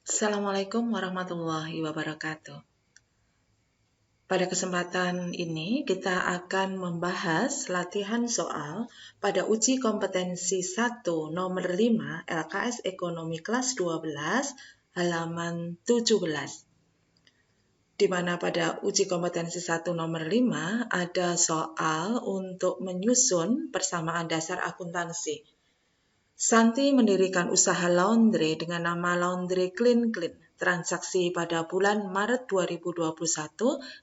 Assalamualaikum warahmatullahi wabarakatuh. Pada kesempatan ini kita akan membahas latihan soal pada uji kompetensi 1 nomor 5 LKS Ekonomi kelas 12 halaman 17. Di mana pada uji kompetensi 1 nomor 5 ada soal untuk menyusun persamaan dasar akuntansi. Santi mendirikan usaha laundry dengan nama Laundry Clean Clean. Transaksi pada bulan Maret 2021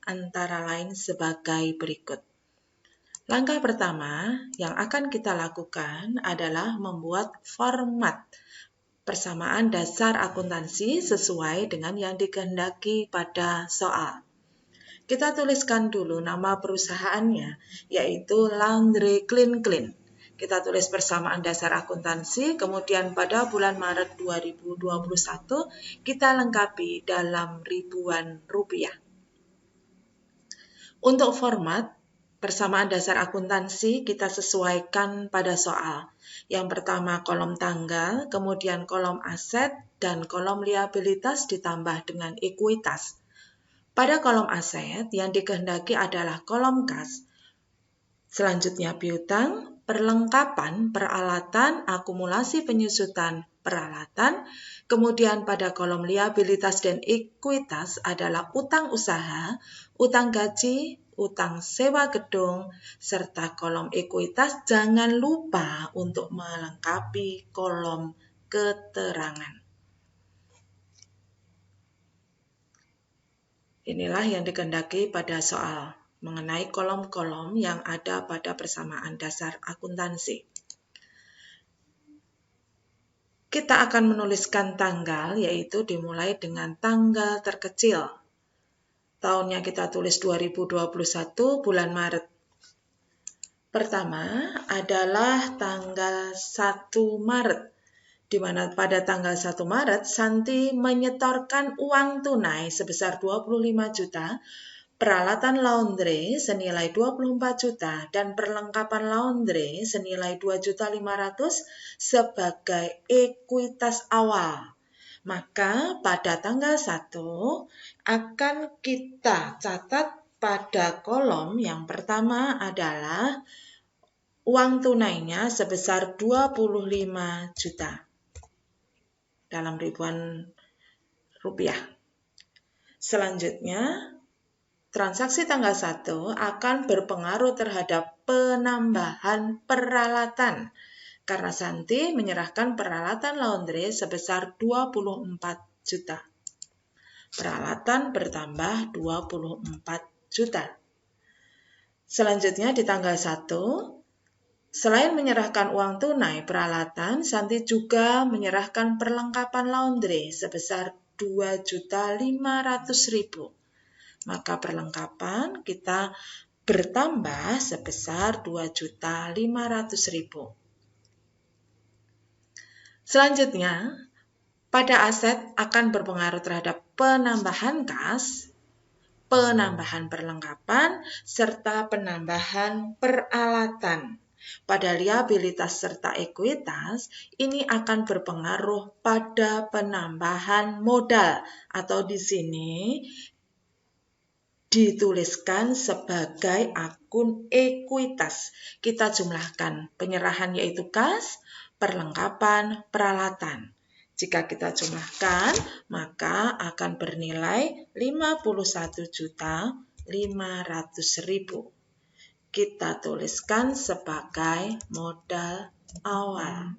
antara lain sebagai berikut. Langkah pertama yang akan kita lakukan adalah membuat format persamaan dasar akuntansi sesuai dengan yang dikehendaki pada soal. Kita tuliskan dulu nama perusahaannya, yaitu Laundry Clean Clean. Kita tulis persamaan dasar akuntansi, kemudian pada bulan Maret 2021 kita lengkapi dalam ribuan rupiah. Untuk format persamaan dasar akuntansi kita sesuaikan pada soal. Yang pertama kolom tanggal, kemudian kolom aset, dan kolom liabilitas ditambah dengan ekuitas. Pada kolom aset yang dikehendaki adalah kolom kas. Selanjutnya piutang, perlengkapan, peralatan, akumulasi penyusutan, peralatan. Kemudian pada kolom liabilitas dan ekuitas adalah utang usaha, utang gaji, utang sewa gedung, serta kolom ekuitas jangan lupa untuk melengkapi kolom keterangan. Inilah yang dikehendaki pada soal mengenai kolom-kolom yang ada pada persamaan dasar akuntansi. Kita akan menuliskan tanggal, yaitu dimulai dengan tanggal terkecil. Tahunnya kita tulis 2021 bulan Maret. Pertama adalah tanggal 1 Maret, di mana pada tanggal 1 Maret Santi menyetorkan uang tunai sebesar 25 juta, peralatan laundry senilai 24 juta, dan perlengkapan laundry senilai 2.500.000 sebagai ekuitas awal. Maka pada tanggal 1 akan kita catat pada kolom yang pertama adalah uang tunainya sebesar 25 juta dalam ribuan rupiah. Selanjutnya, transaksi tanggal 1 akan berpengaruh terhadap penambahan peralatan karena Santi menyerahkan peralatan laundry sebesar 24 juta. Peralatan bertambah 24 juta. Selanjutnya di tanggal 1, selain menyerahkan uang tunai peralatan, Santi juga menyerahkan perlengkapan laundry sebesar 2.500.000. Maka perlengkapan kita bertambah sebesar 2.500.000. Selanjutnya, pada aset akan berpengaruh terhadap penambahan kas, penambahan perlengkapan, serta penambahan peralatan. Pada liabilitas serta ekuitas, ini akan berpengaruh pada penambahan modal atau di sini dituliskan sebagai akun ekuitas. Kita jumlahkan penyerahan yaitu kas, perlengkapan, peralatan. Jika kita jumlahkan, maka akan bernilai 51.500.000. Kita tuliskan sebagai modal awal.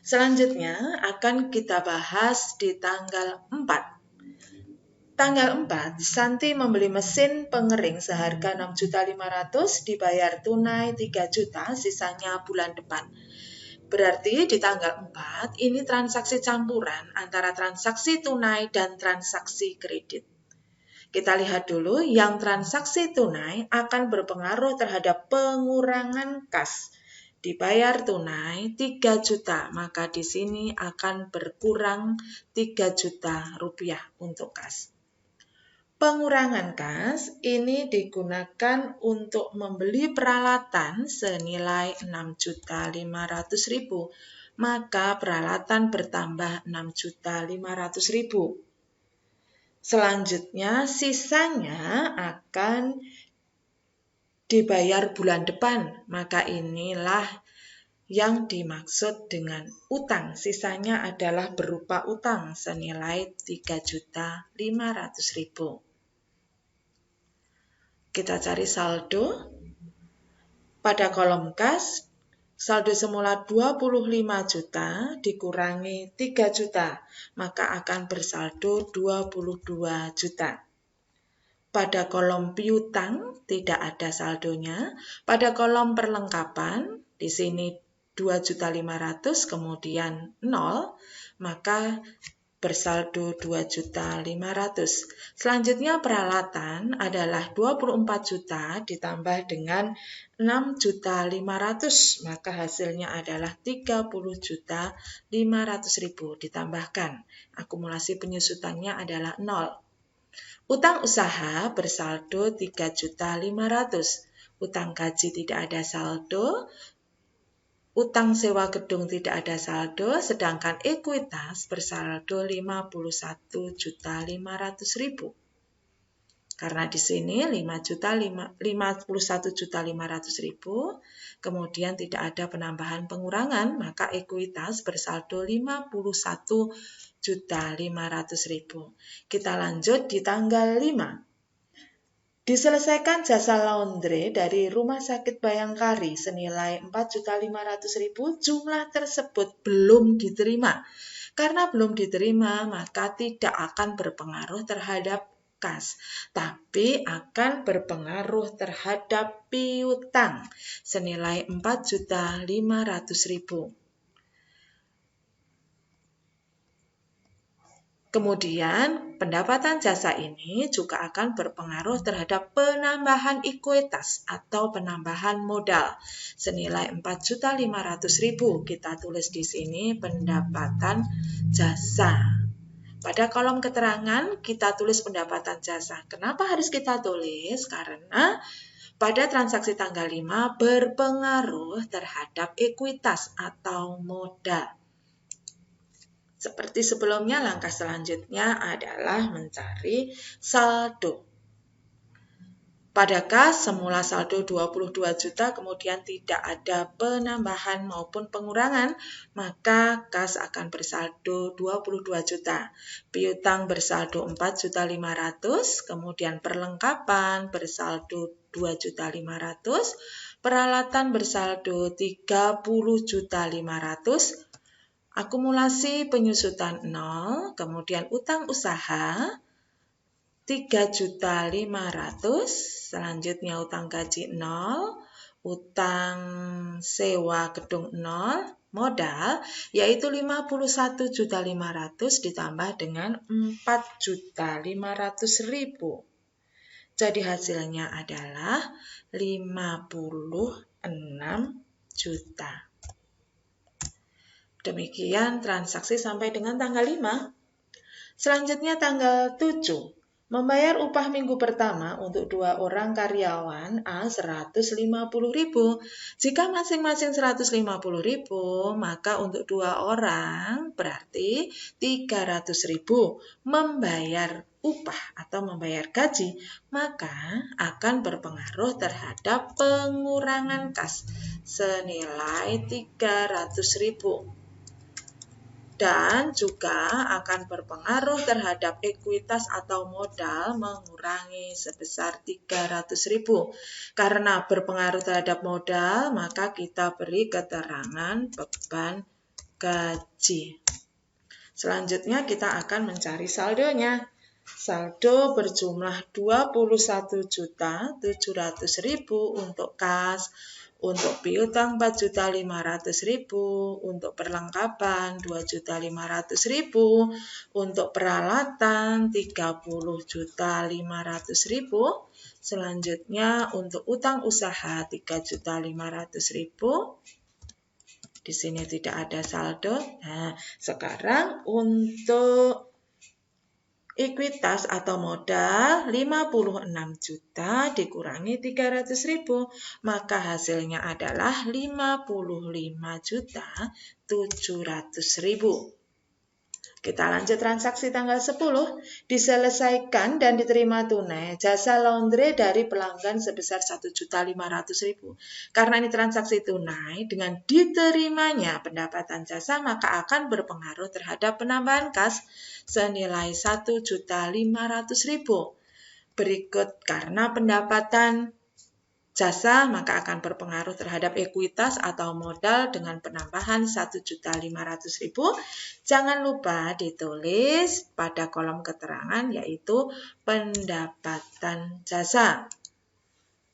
Selanjutnya akan kita bahas di tanggal 4. Tanggal 4, Santi membeli mesin pengering seharga 6.500.000 dibayar tunai 3 juta, sisanya bulan depan. Berarti di tanggal 4 ini transaksi campuran antara transaksi tunai dan transaksi kredit. Kita lihat dulu, yang transaksi tunai akan berpengaruh terhadap pengurangan kas. Dibayar tunai 3 juta, maka di sini akan berkurang 3 juta rupiah untuk kas. Pengurangan kas ini digunakan untuk membeli peralatan senilai 6.500.000. maka peralatan bertambah 6.500.000. Selanjutnya sisanya akan dibayar bulan depan, maka inilah yang dimaksud dengan utang. Sisanya adalah berupa utang senilai 3.500.000. Kita cari saldo. Pada kolom kas, saldo semula 25 juta dikurangi 3 juta, maka akan bersaldo 22 juta. Pada kolom piutang tidak ada saldonya. Pada kolom perlengkapan, di sini 2.500.000 kemudian 0, maka bersaldo 2.500.000. Selanjutnya peralatan adalah 24 juta ditambah dengan 6.500.000, maka hasilnya adalah 30.500.000 ditambahkan. Akumulasi penyusutannya adalah 0. Utang usaha bersaldo 3.500.000. Utang gaji tidak ada saldo. Utang sewa gedung tidak ada saldo, sedangkan ekuitas bersaldo 51.500.000. Karena di sini 51.500.000, kemudian tidak ada penambahan pengurangan, maka ekuitas bersaldo 51.500.000. Kita lanjut di tanggal 5. Diselesaikan jasa laundry dari Rumah Sakit Bayangkari senilai 4.500.000, jumlah tersebut belum diterima. Karena belum diterima, maka tidak akan berpengaruh terhadap kas, tapi akan berpengaruh terhadap piutang senilai 4.500.000. Kemudian, pendapatan jasa ini juga akan berpengaruh terhadap penambahan ekuitas atau penambahan modal senilai 4.500.000. Kita tulis di sini pendapatan jasa. Pada kolom keterangan kita tulis pendapatan jasa. Kenapa harus kita tulis? Karena pada transaksi tanggal 5 berpengaruh terhadap ekuitas atau modal. Seperti sebelumnya, langkah selanjutnya adalah mencari saldo. Pada kas, semula saldo 22 juta, kemudian tidak ada penambahan maupun pengurangan, maka kas akan bersaldo 22 juta. Piutang bersaldo 4.500.000, kemudian perlengkapan bersaldo 2.500.000, peralatan bersaldo 30.500.000, akumulasi penyusutan 0, kemudian utang usaha 3.500.000, selanjutnya utang gaji 0, utang sewa gedung 0, modal yaitu 51.500.000 ditambah dengan 4.500.000. Jadi hasilnya adalah 56 juta. Demikian transaksi sampai dengan tanggal 5. Selanjutnya tanggal 7. Membayar upah minggu pertama untuk 2 orang karyawan A 150.000. Jika masing-masing 150.000, maka untuk 2 orang berarti 300.000 membayar upah atau membayar gaji, maka akan berpengaruh terhadap pengurangan kas senilai 300.000. Dan juga akan berpengaruh terhadap ekuitas atau modal mengurangi sebesar 300.000. Karena berpengaruh terhadap modal, maka kita beri keterangan beban gaji. Selanjutnya kita akan mencari saldonya. Saldo berjumlah 21.700.000 untuk kas, untuk piutang 4.500.000, untuk perlengkapan 2.500.000, untuk peralatan 30.500.000, selanjutnya untuk utang usaha 3.500.000. Di sini tidak ada saldo. Nah, sekarang untuk Ekuitas atau modal 56 juta dikurangi 300.000, maka hasilnya adalah 55.700.000. Kita lanjut transaksi tanggal 10, diselesaikan dan diterima tunai jasa laundry dari pelanggan sebesar 1.500.000. Karena ini transaksi tunai, dengan diterimanya pendapatan jasa maka akan berpengaruh terhadap penambahan kas senilai 1.500.000. Berikut karena pendapatan jasa maka akan berpengaruh terhadap ekuitas atau modal dengan penambahan 1.500.000. Jangan lupa ditulis pada kolom keterangan yaitu pendapatan jasa.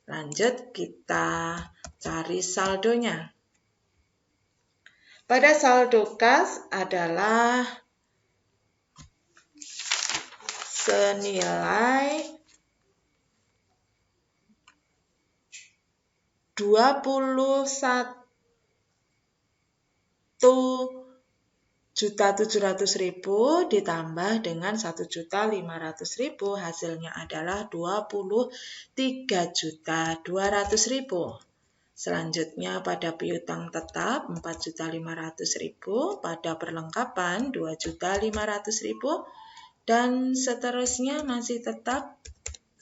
Lanjut kita cari saldonya. Pada saldo kas adalah senilai 21.700.000 ditambah dengan 1.500.000, hasilnya adalah 23.200.000. Selanjutnya pada piutang tetap 4.500.000, pada perlengkapan 2.500.000, dan seterusnya masih tetap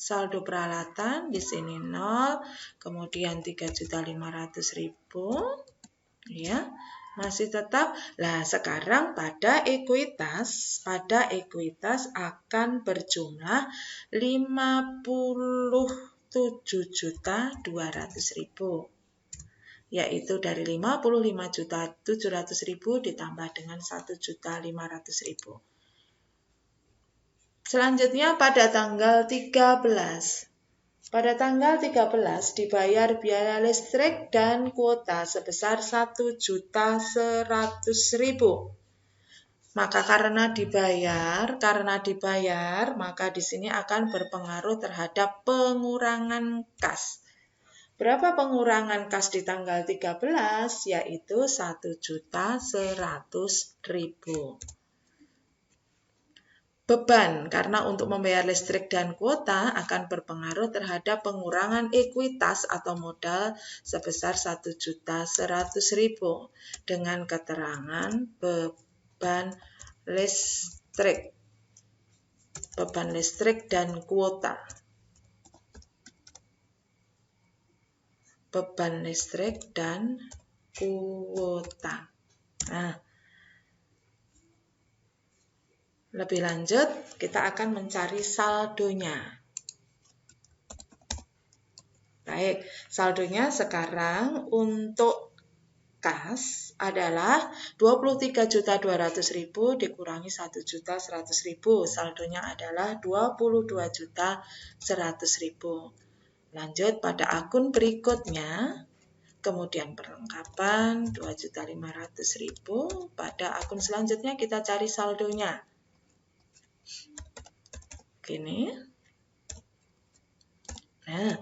saldo peralatan di sini 0, kemudian 3.500.000, ya, masih tetap. Nah, sekarang pada ekuitas akan berjumlah 57.200.000, yaitu dari 55.700.000 ditambah dengan 1.500.000. Selanjutnya pada tanggal 13. Pada tanggal 13 dibayar biaya listrik dan kuota sebesar 1.100.000. Maka karena dibayar, maka di sini akan berpengaruh terhadap pengurangan kas. Berapa pengurangan kas di tanggal 13? Yaitu 1.100.000. Beban, karena untuk membayar listrik dan kuota akan berpengaruh terhadap pengurangan ekuitas atau modal sebesar 1.100.000 dengan keterangan beban listrik dan kuota. Beban listrik dan kuota. Nah, lebih lanjut, kita akan mencari saldonya. Baik, saldonya sekarang untuk kas adalah 23.200.000 dikurangi 1.100.000. Saldonya adalah 22.100.000. Lanjut pada akun berikutnya. Kemudian perlengkapan 2.500.000. Pada akun selanjutnya kita cari saldonya. Gini. Nah,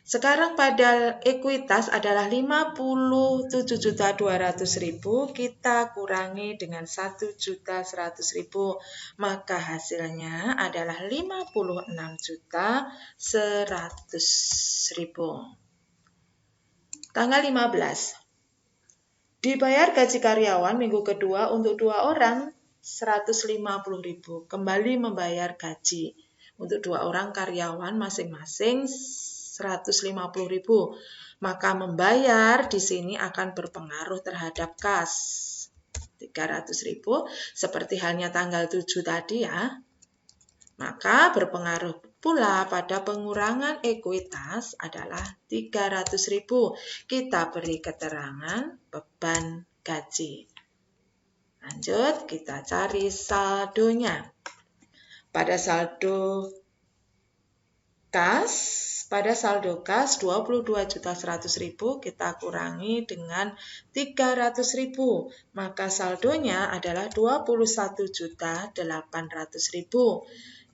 sekarang pada ekuitas adalah 57.200.000, kita kurangi dengan 1.100.000, maka hasilnya adalah 56.100.000. Tanggal 15. Dibayar gaji karyawan minggu kedua untuk 2 orang 150.000. Kembali membayar gaji untuk 2 orang karyawan masing-masing 150.000. Maka membayar di sini akan berpengaruh terhadap kas 300.000 seperti halnya tanggal 7 tadi ya. Maka berpengaruh pula pada pengurangan ekuitas adalah 300.000. Kita beri keterangan beban gaji. Lanjut, kita cari saldonya. Pada saldo kas 22.100.000 kita kurangi dengan 300.000. Maka saldonya adalah 21.800.000.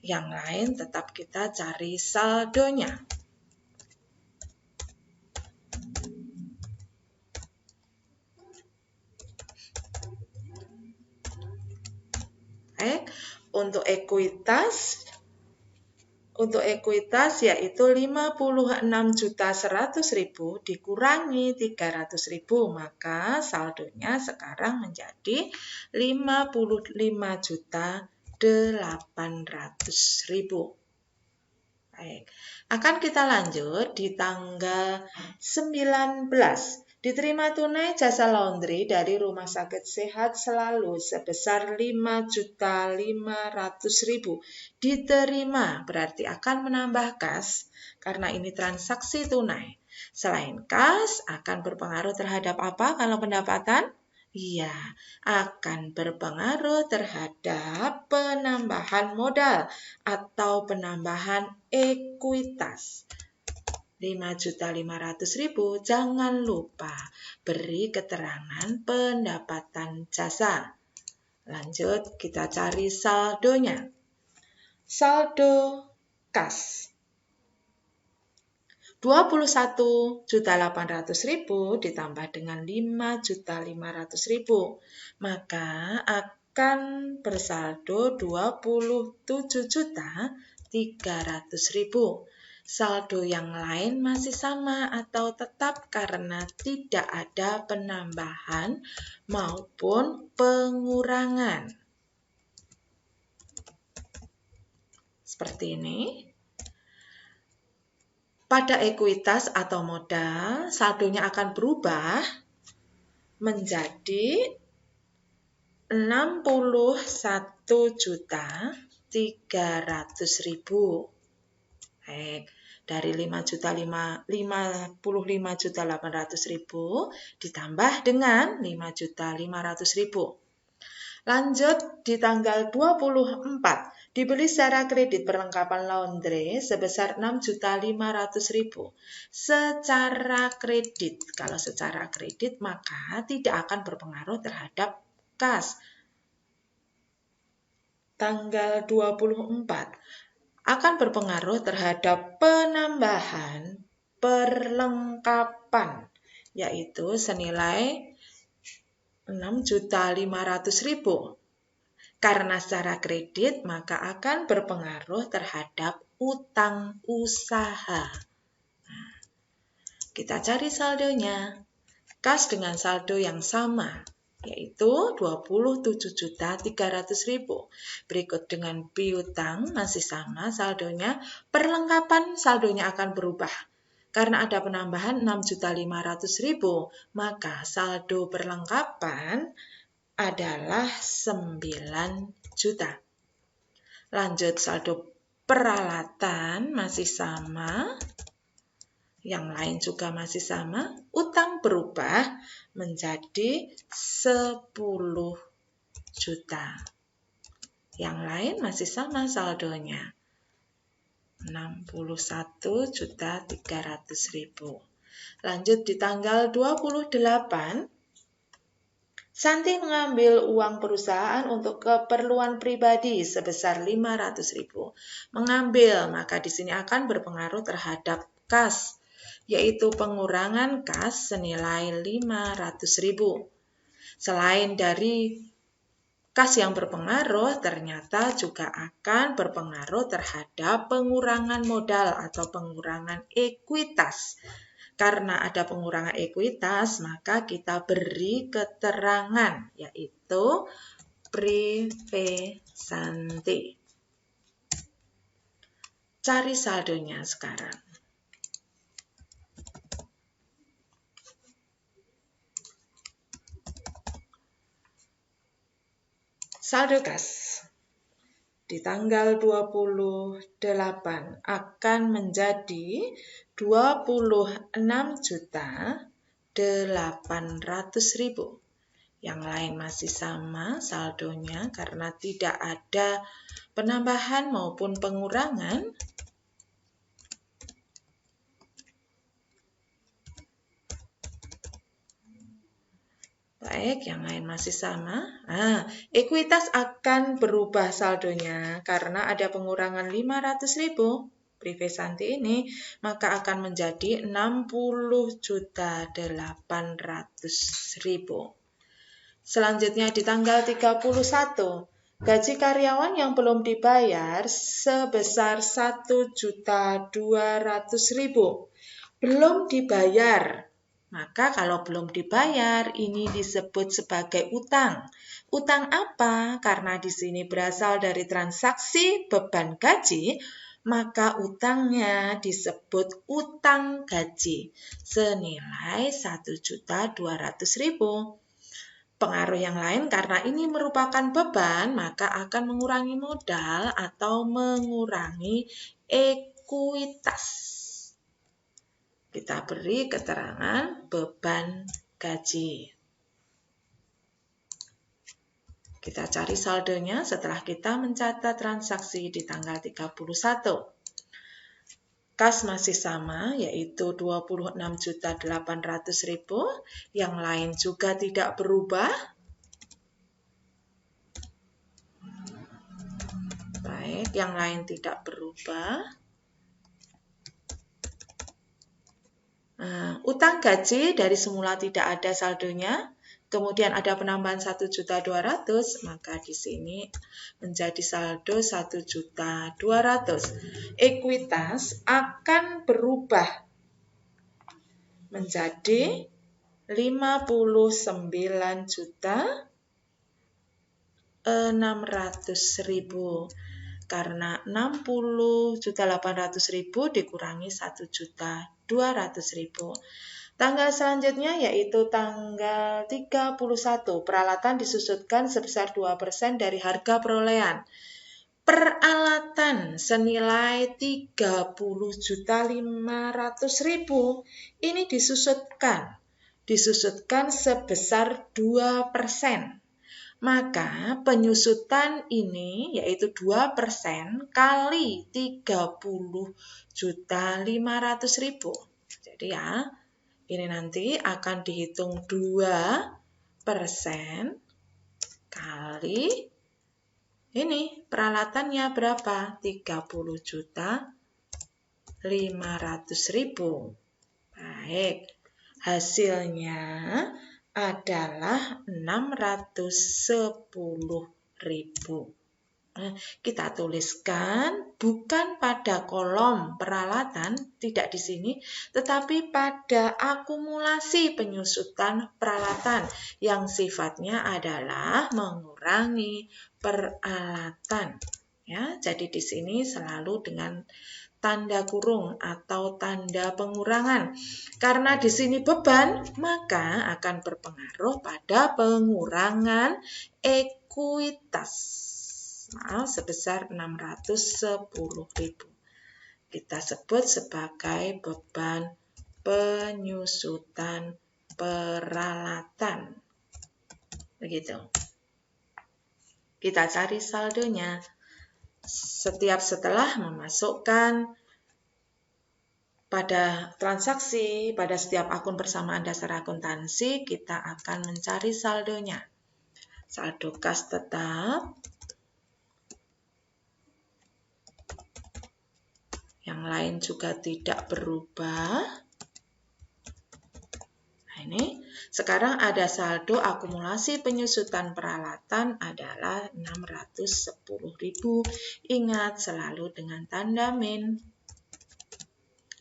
Yang lain tetap kita cari saldonya. Baik, Untuk ekuitas yaitu 56.100.000 dikurangi 300.000, maka saldonya sekarang menjadi 55.800.000. Baik, akan kita lanjut di tanggal 19. Diterima tunai jasa laundry dari Rumah Sakit Sehat Selalu sebesar 5.500.000. Diterima berarti akan menambah kas karena ini transaksi tunai. Selain kas, akan berpengaruh terhadap apa kalau pendapatan? Iya, akan berpengaruh terhadap penambahan modal atau penambahan ekuitas. 5.500.000, jangan lupa beri keterangan pendapatan jasa. Lanjut, kita cari saldonya. Saldo kas 21.800.000 ditambah dengan 5.500.000, maka akan bersaldo 27.300.000. Saldo yang lain masih sama atau tetap karena tidak ada penambahan maupun pengurangan. Seperti ini. Pada ekuitas atau modal, saldonya akan berubah menjadi 61.300.000. Baik. Dari 55.800.000 ditambah dengan 5.500.000. Lanjut di tanggal 24, dibeli secara kredit perlengkapan laundry sebesar 6.500.000 secara kredit. Kalau secara kredit maka tidak akan berpengaruh terhadap kas. Tanggal 24 akan berpengaruh terhadap penambahan perlengkapan, yaitu senilai 6.500.000. Karena secara kredit, maka akan berpengaruh terhadap utang usaha. Nah, kita cari saldonya. Kas dengan saldo yang sama, yaitu 27.300.000. Berikut dengan piutang masih sama saldonya. Perlengkapan saldonya akan berubah. Karena ada penambahan 6.500.000, maka saldo perlengkapan adalah 9 juta. Lanjut saldo peralatan masih sama. Yang lain juga masih sama. Utang berubah menjadi 10 juta. Yang lain masih sama saldonya. 61.300.000. Lanjut di tanggal 28. Santi mengambil uang perusahaan untuk keperluan pribadi sebesar 500.000. Mengambil, maka di sini akan berpengaruh terhadap kas, yaitu pengurangan kas senilai 500.000. Selain dari kas yang berpengaruh, ternyata juga akan berpengaruh terhadap pengurangan modal atau pengurangan ekuitas. Karena ada pengurangan ekuitas, maka kita beri keterangan, yaitu Privesanti. Cari saldonya sekarang. Saldo kas di tanggal 28 akan menjadi 26.800.000. Yang lain masih sama saldonya karena tidak ada penambahan maupun pengurangan. Baik, yang lain masih sama. Ekuitas akan berubah saldonya karena ada pengurangan 500.000. Privesanti ini, maka akan menjadi 60.800.000. Selanjutnya di tanggal 31, Gaji karyawan yang belum dibayar sebesar 1.200.000. Belum dibayar. Maka kalau belum dibayar, ini disebut sebagai utang. Utang apa? Karena di sini berasal dari transaksi beban gaji, maka utangnya disebut utang gaji senilai 1.200.000. Pengaruh yang lain, karena ini merupakan beban, maka akan mengurangi modal atau mengurangi ekuitas. Kita beri keterangan beban gaji. Kita cari saldonya setelah kita mencatat transaksi di tanggal 31. Kas masih sama, yaitu 26.800.000. Yang lain juga tidak berubah. Baik, yang lain tidak berubah. Utang gaji dari semula tidak ada saldonya, kemudian ada penambahan 1.200.000, maka di sini menjadi saldo 1.200.000. Ekuitas akan berubah menjadi 59.600.000 karena 60.800.000 dikurangi 1.200.000. Tanggal selanjutnya yaitu tanggal 31. Peralatan disusutkan sebesar 2% dari harga perolehan. Peralatan senilai 30.500.000 ini disusutkan sebesar 2%. Maka penyusutan ini yaitu 2% kali 30.500.000. Jadi ya, ini nanti akan dihitung 2% kali ini peralatannya berapa? 30.500.000. Baik, hasilnya adalah 610.000. Kita tuliskan bukan pada kolom peralatan, tidak di sini, tetapi pada akumulasi penyusutan peralatan yang sifatnya adalah mengurangi peralatan. Ya, jadi di sini selalu dengan tanda kurung atau tanda pengurangan. Karena di sini beban, maka akan berpengaruh pada pengurangan ekuitas. Sebesar 610.000. Kita sebut sebagai beban penyusutan peralatan. Begitu. Kita cari saldonya. Setelah memasukkan pada transaksi, pada setiap akun persamaan dasar akuntansi, kita akan mencari saldonya. Saldo kas tetap. Yang lain juga tidak berubah. Nah, ini sekarang ada saldo akumulasi penyusutan peralatan adalah 610.000. Ingat selalu dengan tanda min.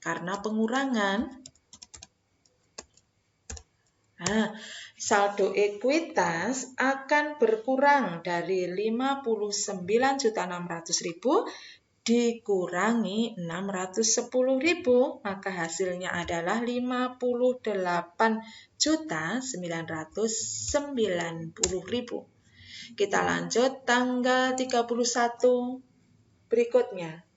Karena pengurangan. Nah, saldo ekuitas akan berkurang dari 59.600.000 dikurangi 610.000, maka hasilnya adalah 58.990.000. Kita lanjut tanggal 31 berikutnya.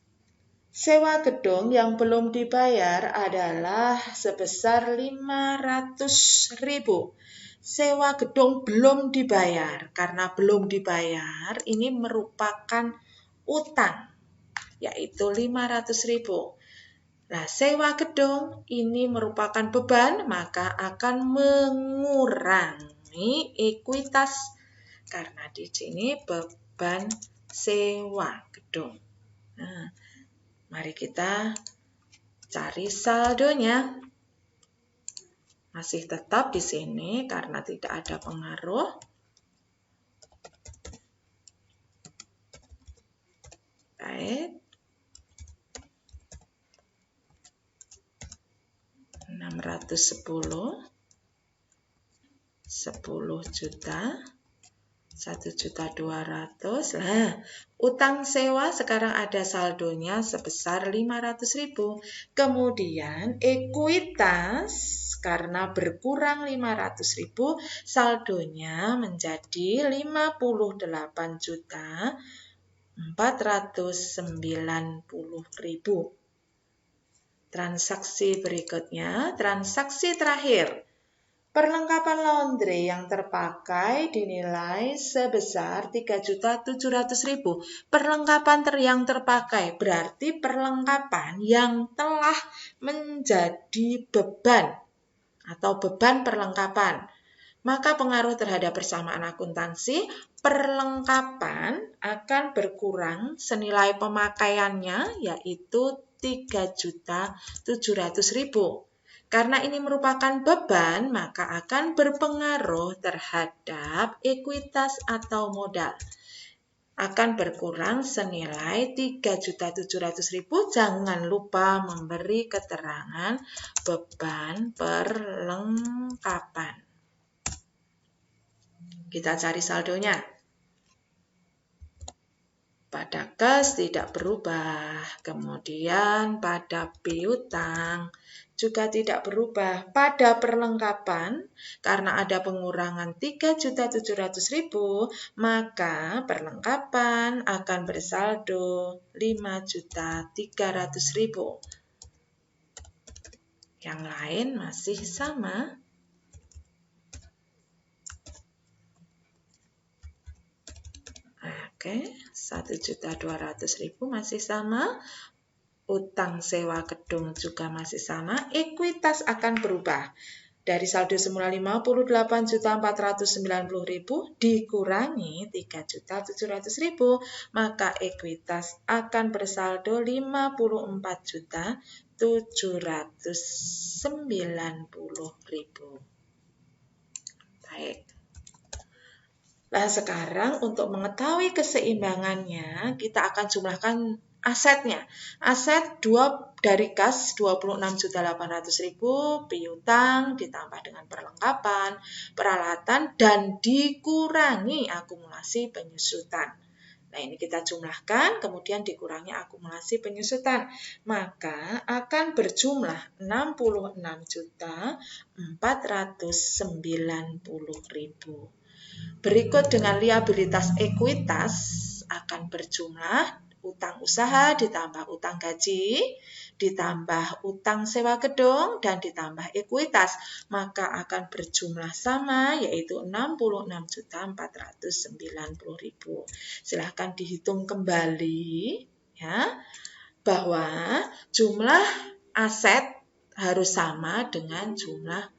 Sewa gedung yang belum dibayar adalah sebesar 500.000. Sewa gedung belum dibayar. Karena belum dibayar, ini merupakan utang, yaitu 500.000. Nah, sewa gedung ini merupakan beban, maka akan mengurangi ekuitas. Karena di sini beban sewa gedung. Nah, mari kita cari saldonya. Masih tetap di sini karena tidak ada pengaruh. Baik. 610, 10 juta, 1.200.000. Nah, utang sewa sekarang ada saldonya sebesar 500.000. Kemudian ekuitas karena berkurang 500.000, saldonya menjadi 58.490.000. Transaksi berikutnya, transaksi terakhir. Perlengkapan laundry yang terpakai dinilai sebesar 3.700.000. Perlengkapan yang terpakai berarti perlengkapan yang telah menjadi beban atau beban perlengkapan. Maka pengaruh terhadap persamaan akuntansi, perlengkapan akan berkurang senilai pemakaiannya yaitu 3.700.000. Karena ini merupakan beban, maka akan berpengaruh terhadap ekuitas atau modal. Akan berkurang senilai 3.700.000. Jangan lupa memberi keterangan beban perlengkapan. Kita cari saldonya. Pada kas tidak berubah, kemudian pada piutang juga tidak berubah. Pada perlengkapan, karena ada pengurangan 3.700.000, maka perlengkapan akan bersaldo 5.300.000. Yang lain masih sama. Oke, 1.200.000 masih sama. Utang sewa gedung juga masih sama. Ekuitas akan berubah. Dari saldo semula 58.490.000 dikurangi 3.700.000, maka ekuitas akan bersaldo 54.790.000. Baik. Nah, sekarang untuk mengetahui keseimbangannya, kita akan jumlahkan asetnya. Aset dari kas 26.800.000, piutang ditambah dengan perlengkapan, peralatan, dan dikurangi akumulasi penyusutan. Nah, ini kita jumlahkan, kemudian dikurangi akumulasi penyusutan. Maka akan berjumlah 66.490.000. Berikut dengan liabilitas ekuitas akan berjumlah utang usaha ditambah utang gaji, ditambah utang sewa gedung, dan ditambah ekuitas. Maka akan berjumlah sama yaitu 66.490.000. Silahkan dihitung kembali ya, bahwa jumlah aset harus sama dengan jumlah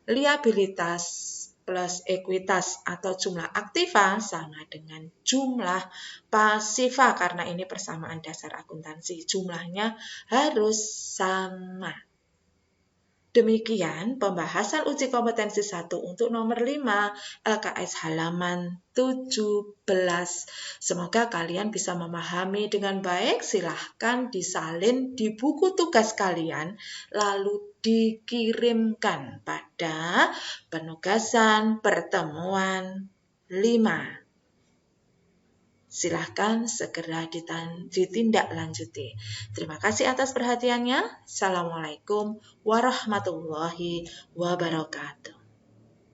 liabilitas plus ekuitas atau jumlah aktiva sama dengan jumlah pasiva karena ini persamaan dasar akuntansi. Jumlahnya harus sama. Demikian pembahasan uji kompetensi 1 untuk nomor 5 LKS halaman 17. Semoga kalian bisa memahami dengan baik. Silahkan disalin di buku tugas kalian lalu dikirimkan pada penugasan pertemuan 5. Silahkan segera ditindaklanjuti. Terima kasih atas perhatiannya. Assalamualaikum warahmatullahi wabarakatuh.